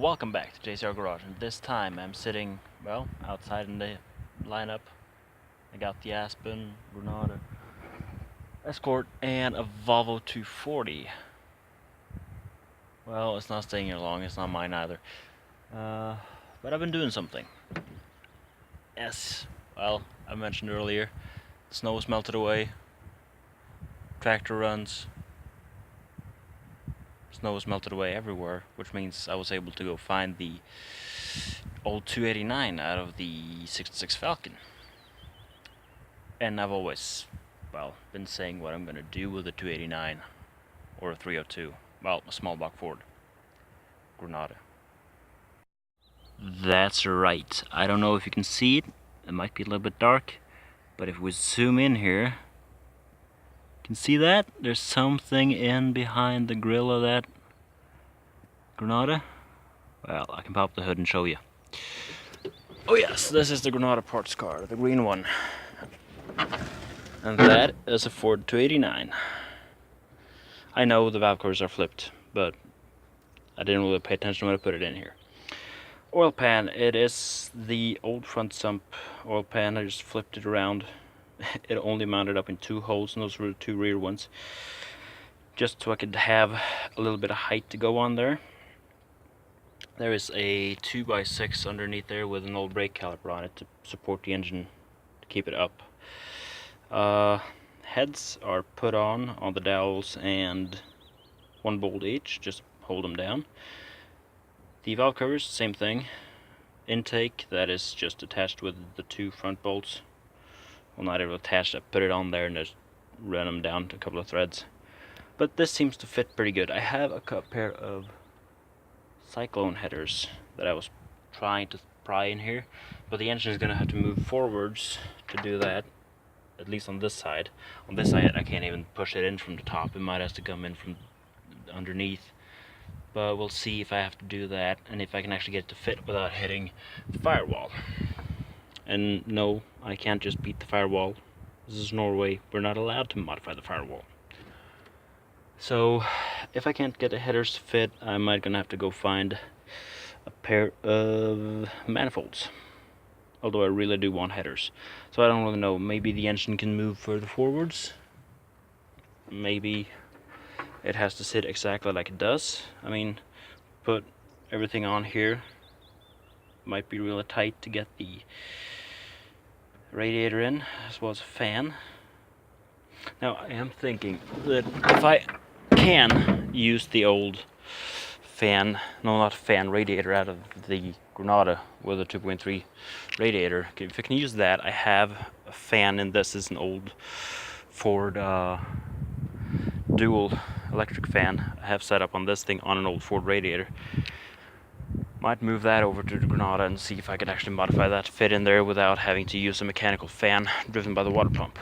welcome back to JCRG Garage, and this time I'm sitting, well, outside in the lineup. I got the Aspen, Granada, Escort, and a Volvo 240. Well, it's not staying here long, it's not mine either. But I've been doing something. Yes, well, I mentioned earlier, the snow was melted away, tractor runs, snow was melted away everywhere, which means I was able to go find the old 289 out of the 66 Falcon. And I've always, well, been saying what I'm gonna do with a 289 or a 302. Well, a small block Ford Granada. That's right. I don't know if you can see it. It might be a little bit dark, but if we zoom in here, you can see that there's something in behind the grill of that Granada. Well, I can pop the hood and show you. Oh yes, this is the Granada parts car, the green one. And that is a Ford 289. I know the valve covers are flipped, but I didn't really pay attention when I put it in here. Oil pan, it is the old front sump oil pan. I just flipped it around. It only mounted up in two holes, and those were the two rear ones, just so I could have a little bit of height to go on there. There is a 2x6 underneath there with an old brake caliper on it to support the engine, to keep it up. Heads are put on the dowels, and one bolt each, just hold them down. The valve covers, same thing. Intake, that is just attached with the two front bolts. Well, not able to attach it, put it on there and just run them down to a couple of threads. But this seems to fit pretty good. I have a pair of Cyclone headers that I was trying to pry in here, but the engine is going to have to move forwards to do that, at least on this side. On this side I can't even push it in from the top. It might have to come in from underneath, but we'll see if I have to do that and if I can actually get it to fit without hitting the firewall. And no, I can't just beat the firewall. This is Norway, we're not allowed to modify the firewall. So if I can't get the headers to fit, I might gonna have to go find a pair of manifolds. Although I really do want headers. So I don't really know, maybe the engine can move further forwards. Maybe it has to sit exactly like it does. I mean, put everything on here. Might be really tight to get the radiator in, as well as a fan. Now I am thinking that if I can use the old fan, no, not fan, radiator out of the Granada with a 2.3 radiator, if I can use that, I have a fan, and this is an old Ford dual electric fan I have set up on this thing on an old Ford radiator. Might move that over to the Granada and see if I can actually modify that to fit in there without having to use a mechanical fan driven by the water pump.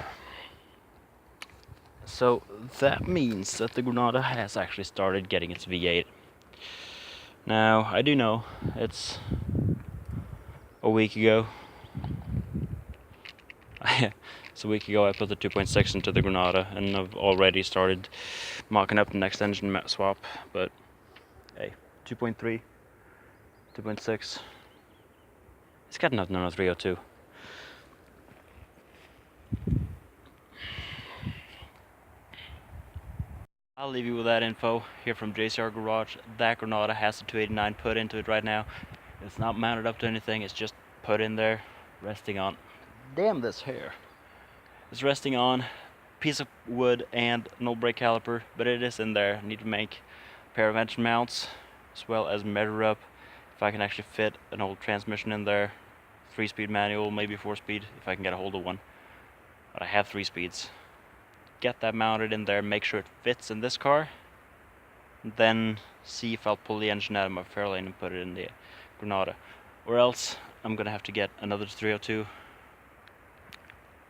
So that means that the Granada has actually started getting its V8. Now, I do know it's a week ago. It's a week ago I put the 2.6 into the Granada, and I've already started mocking up the next engine swap, but hey, 2.3, 2.6, it's got nothing on a 302. I'll leave you with that info here from JCR Garage. That Granada has the 289 put into it right now. It's not mounted up to anything, it's just put in there, resting on, damn this hair. It's resting on a piece of wood and an old brake caliper, but it is in there. I need to make a pair of engine mounts, as well as measure up if I can actually fit an old transmission in there. 3-speed manual, maybe 4-speed, if I can get a hold of one. But I have 3 speeds. Get that mounted in there, make sure it fits in this car, then see if I'll pull the engine out of my Fairlane and put it in the Granada. Or else I'm gonna have to get another 302.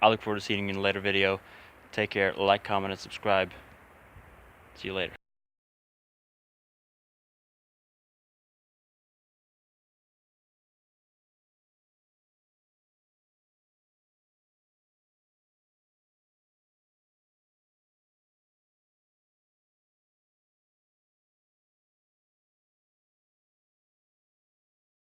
I look forward to seeing you in a later video. Take care, like, comment, and subscribe. See you later.